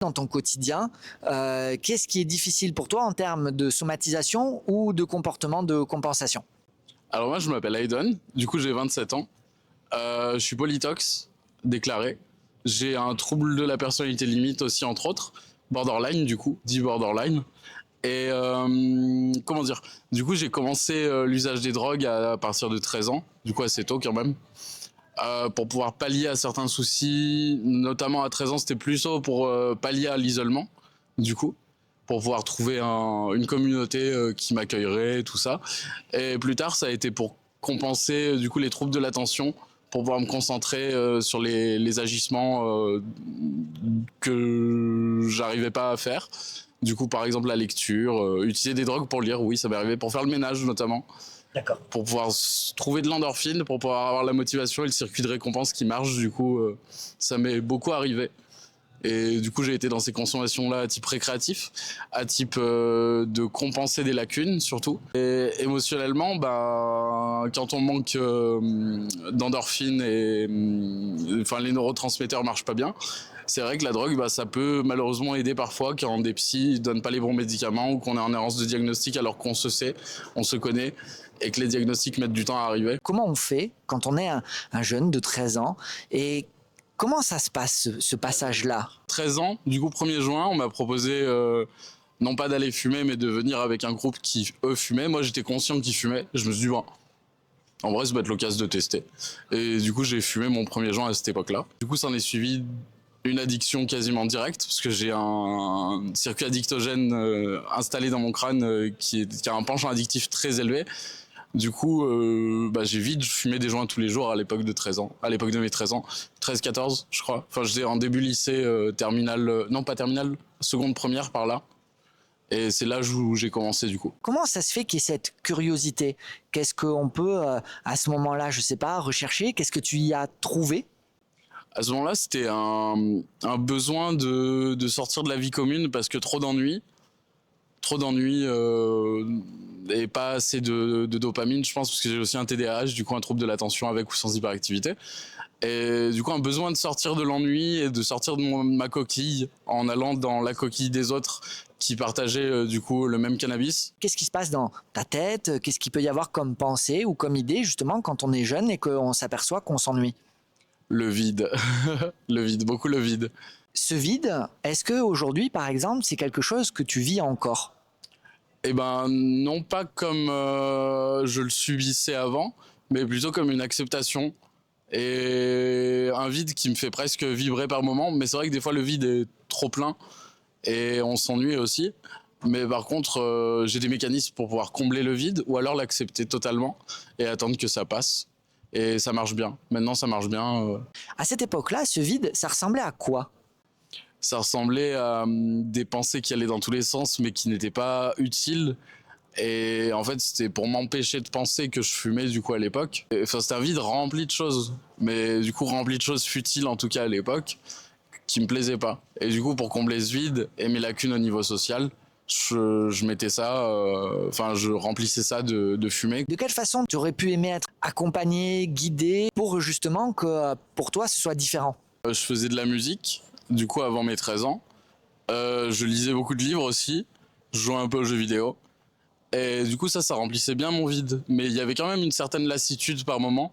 Dans ton quotidien, qu'est-ce qui est difficile pour toi en termes de somatisation ou de comportement de compensation? Alors moi, je m'appelle Aiden, du coup j'ai 27 ans. Je suis polytox, déclaré. J'ai un trouble de la personnalité limite aussi, entre autres. Borderline, du coup, dit borderline. Et comment dire? Du coup, j'ai commencé l'usage des drogues à partir de 13 ans, du coup assez tôt quand même. Pour pouvoir pallier à certains soucis, notamment à 13 ans, c'était plus tôt pour pallier à l'isolement, du coup, pour pouvoir trouver une communauté qui m'accueillerait, tout ça. Et plus tard, ça a été pour compenser du coup les troubles de l'attention, pour pouvoir me concentrer sur les agissements que j'arrivais pas à faire. Du coup, par exemple, la lecture, utiliser des drogues pour lire, oui, ça m'est arrivé, pour faire le ménage notamment. D'accord. Pour pouvoir trouver de l'endorphine, pour pouvoir avoir la motivation et le circuit de récompense qui marche, du coup, ça m'est beaucoup arrivé. Et du coup, j'ai été dans ces consommations-là à type récréatif, à type de compenser des lacunes surtout. Et émotionnellement, bah, quand on manque d'endorphine et enfin les neurotransmetteurs marchent pas bien, c'est vrai que la drogue, bah, ça peut malheureusement aider parfois quand des psys donnent pas les bons médicaments ou qu'on est en errance de diagnostic alors qu'on se sait, on se connaît et que les diagnostics mettent du temps à arriver. Comment on fait quand on est un jeune de 13 ans et comment ça se passe ce passage-là? 13 ans, du coup 1er juin, on m'a proposé non pas d'aller fumer mais de venir avec un groupe qui eux fumaient. Moi j'étais conscient qu'ils fumaient, je me suis dit bon, en vrai ça peut être l'occasion de tester. Et du coup j'ai fumé mon 1er juin à cette époque-là. Du coup ça en est suivi une addiction quasiment directe parce que j'ai un circuit addictogène installé dans mon crâne qui a un penchant addictif très élevé. Du coup, bah, j'ai vite fumé des joints tous les jours à l'époque de 13 ans. À l'époque de mes 13 ans. 13-14, je crois. Enfin, j'étais en début lycée, terminale... non, pas terminale, seconde, première, par là. Et c'est là où j'ai commencé, du coup. Comment ça se fait qu'il y ait cette curiosité? Qu'est-ce qu'on peut, à ce moment-là, je sais pas, rechercher? Qu'est-ce que tu y as trouvé? À ce moment-là, c'était un besoin de sortir de la vie commune parce que trop d'ennuis. Trop d'ennuis et pas assez de dopamine, je pense, parce que j'ai aussi un TDAH, du coup un trouble de l'attention avec ou sans hyperactivité. Et du coup un besoin de sortir de l'ennui et de sortir de ma coquille en allant dans la coquille des autres qui partageaient du coup le même cannabis. Qu'est-ce qui se passe dans ta tête? Qu'est-ce qu'il peut y avoir comme pensée ou comme idée, justement, quand on est jeune et qu'on s'aperçoit qu'on s'ennuie? Le vide, le vide, beaucoup le vide. Ce vide, est-ce que aujourd'hui, par exemple, c'est quelque chose que tu vis encore? Eh ben non pas comme je le subissais avant, mais plutôt comme une acceptation et un vide qui me fait presque vibrer par moment. Mais c'est vrai que des fois le vide est trop plein et on s'ennuie aussi. Mais par contre, j'ai des mécanismes pour pouvoir combler le vide ou alors l'accepter totalement et attendre que ça passe. Et ça marche bien. Maintenant, ça marche bien. À cette époque-là, ce vide, ça ressemblait à quoi? Ça ressemblait à des pensées qui allaient dans tous les sens, mais qui n'étaient pas utiles. Et en fait, c'était pour m'empêcher de penser que je fumais, du coup, à l'époque. Enfin, c'était un vide rempli de choses. Mais du coup, rempli de choses futiles, en tout cas à l'époque, qui me plaisaient pas. Et du coup, pour combler ce vide et mes lacunes au niveau social, je mettais ça, enfin, je remplissais ça de fumée. De quelle façon tu aurais pu aimer être accompagné, guidé, pour justement que pour toi ce soit différent? Je faisais de la musique, du coup, avant mes 13 ans. Je lisais beaucoup de livres aussi. Je jouais un peu aux jeux vidéo. Et du coup, ça remplissait bien mon vide. Mais il y avait quand même une certaine lassitude par moment.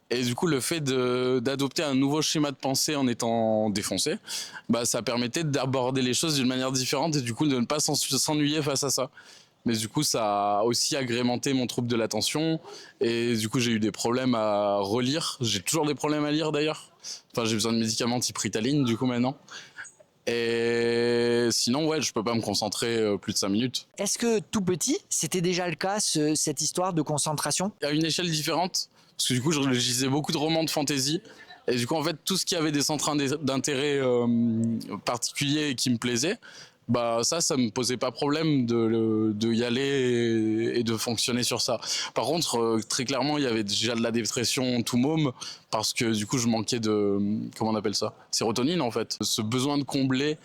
Et du coup, le fait d'adopter un nouveau schéma de pensée en étant défoncé, bah, ça permettait d'aborder les choses d'une manière différente et du coup de ne pas s'ennuyer face à ça. Mais du coup, ça a aussi agrémenté mon trouble de l'attention. Et du coup, j'ai eu des problèmes à relire. J'ai toujours des problèmes à lire d'ailleurs. Enfin, j'ai besoin de médicaments type Ritaline du coup maintenant. Et sinon, ouais, je peux pas me concentrer plus de 5 minutes. Est-ce que tout petit, c'était déjà le cas, cette histoire de concentration? À une échelle différente, parce que du coup, je lisais beaucoup de romans de fantasy. Et du coup, en fait, tout ce qui avait des centres d'intérêt particuliers et qui me plaisait, bah ça me posait pas problème de y aller et de fonctionner sur ça. Par contre, très clairement, il y avait déjà de la dépression tout môme, parce que du coup, je manquais de, comment on appelle ça? Sérotonine, en fait. Ce besoin de combler,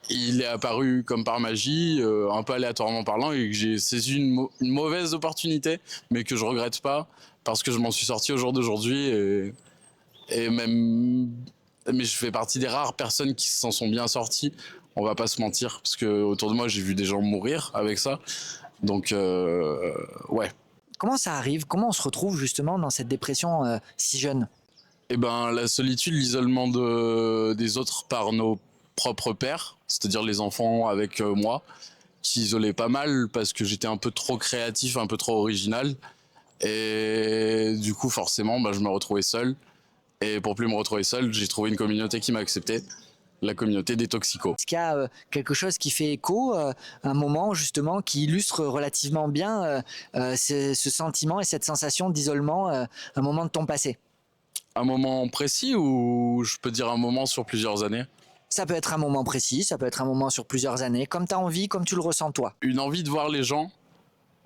il est apparu comme par magie, un peu aléatoirement parlant, et que j'ai saisi une mauvaise opportunité, mais que je regrette pas, parce que je m'en suis sorti au jour d'aujourd'hui, et même, mais je fais partie des rares personnes qui s'en sont bien sorties On va pas se mentir, parce que autour de moi, j'ai vu des gens mourir avec ça. Donc, ouais. Comment ça arrive? Comment on se retrouve justement dans cette dépression si jeune? Eh ben, la solitude, l'isolement des autres par nos propres pères, c'est-à-dire les enfants avec moi, qui isolaient pas mal parce que j'étais un peu trop créatif, un peu trop original. Et du coup, forcément, je me retrouvais seul. Et pour plus me retrouver seul, j'ai trouvé une communauté qui m'a accepté, la communauté des toxicos. Est-ce qu'il y a quelque chose qui fait écho, un moment justement qui illustre relativement bien ce sentiment et cette sensation d'isolement, un moment de ton passé? Un moment précis ou je peux dire un moment sur plusieurs années? Ça peut être un moment précis, ça peut être un moment sur plusieurs années, comme tu as envie, comme tu le ressens toi. Une envie de voir les gens,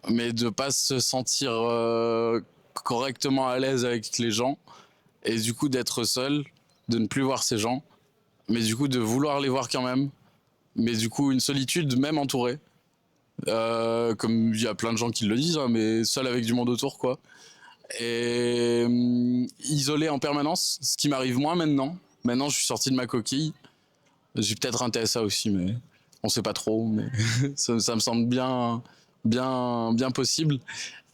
mais de pas se sentir correctement à l'aise avec les gens. Et du coup d'être seul, de ne plus voir ces gens, mais du coup de vouloir les voir quand même. Mais du coup une solitude même entourée. Comme il y a plein de gens qui le disent, hein, mais seul avec du monde autour, quoi. Et isolé en permanence, ce qui m'arrive moins maintenant. Maintenant, je suis sorti de ma coquille. J'ai peut-être un TSA aussi, mais on sait pas trop. Mais ça me semble bien possible.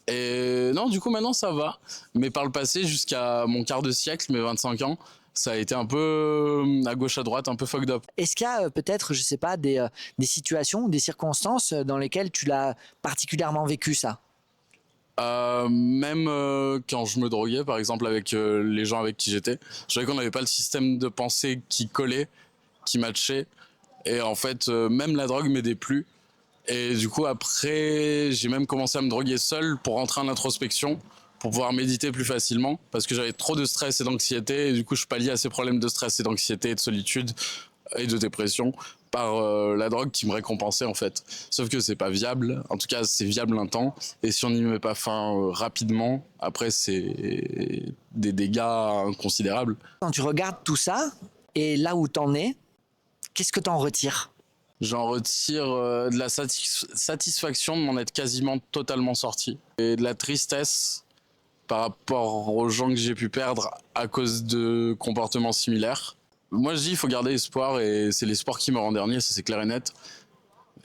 Et non, du coup, maintenant, ça va. Mais par le passé, jusqu'à mon quart de siècle, mes 25 ans, ça a été un peu à gauche, à droite, un peu fucked up. Est-ce qu'il y a peut-être, je sais pas, des situations ou des circonstances dans lesquelles tu l'as particulièrement vécu ça? Même quand je me droguais, par exemple, avec les gens avec qui j'étais, je savais qu'on n'avait pas le système de pensée qui collait, qui matchait. Et en fait, même la drogue m'aidait plus. Et du coup, après, j'ai même commencé à me droguer seul pour rentrer en introspection, pour pouvoir méditer plus facilement, parce que j'avais trop de stress et d'anxiété. Et du coup, je palliais à ces problèmes de stress et d'anxiété et de solitude et de dépression par la drogue qui me récompensait en fait. Sauf que c'est pas viable. En tout cas, c'est viable un temps. Et si on n'y met pas fin rapidement, après, c'est des dégâts inconsidérables. Quand tu regardes tout ça et là où t'en es, qu'est-ce que t'en retires? J'en retire de la satisfaction de m'en être quasiment totalement sorti. Et de la tristesse par rapport aux gens que j'ai pu perdre à cause de comportements similaires. Moi je dis il faut garder espoir et c'est l'espoir qui meurt en dernier, ça c'est clair et net.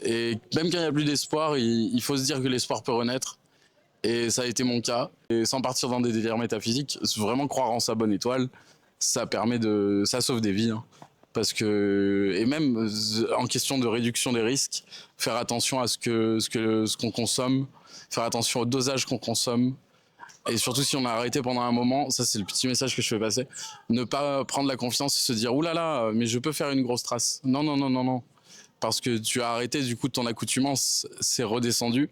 Et même quand il n'y a plus d'espoir, il faut se dire que l'espoir peut renaître. Et ça a été mon cas. Et sans partir dans des délires métaphysiques, vraiment croire en sa bonne étoile, ça sauve des vies. Hein. Parce que, et même en question de réduction des risques, faire attention à ce qu'on consomme, faire attention au dosage qu'on consomme. Et surtout si on a arrêté pendant un moment, ça c'est le petit message que je fais passer, ne pas prendre la confiance et se dire oulala, là là, mais je peux faire une grosse trace. Non, non, non, non, non. Parce que tu as arrêté, du coup ton accoutumance s'est redescendue.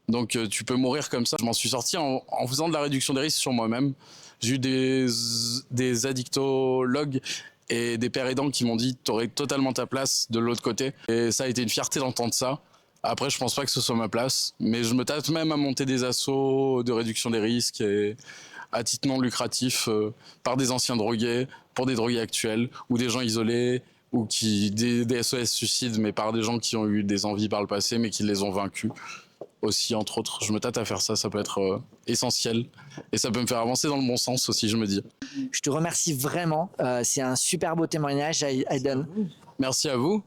Donc tu peux mourir comme ça. Je m'en suis sorti en faisant de la réduction des risques sur moi-même. J'ai eu des addictologues et des pères aidants qui m'ont dit t'aurais totalement ta place de l'autre côté. Et ça a été une fierté d'entendre ça. Après, je pense pas que ce soit ma place, mais je me tâte même à monter des assos de réduction des risques et à titre non lucratif par des anciens drogués, pour des drogués actuels ou des gens isolés ou des SOS suicides, mais par des gens qui ont eu des envies par le passé mais qui les ont vaincus. Aussi, entre autres, je me tâte à faire ça, ça peut être essentiel et ça peut me faire avancer dans le bon sens aussi, je me dis. Je te remercie vraiment, c'est un super beau témoignage, Aiden. Merci à vous.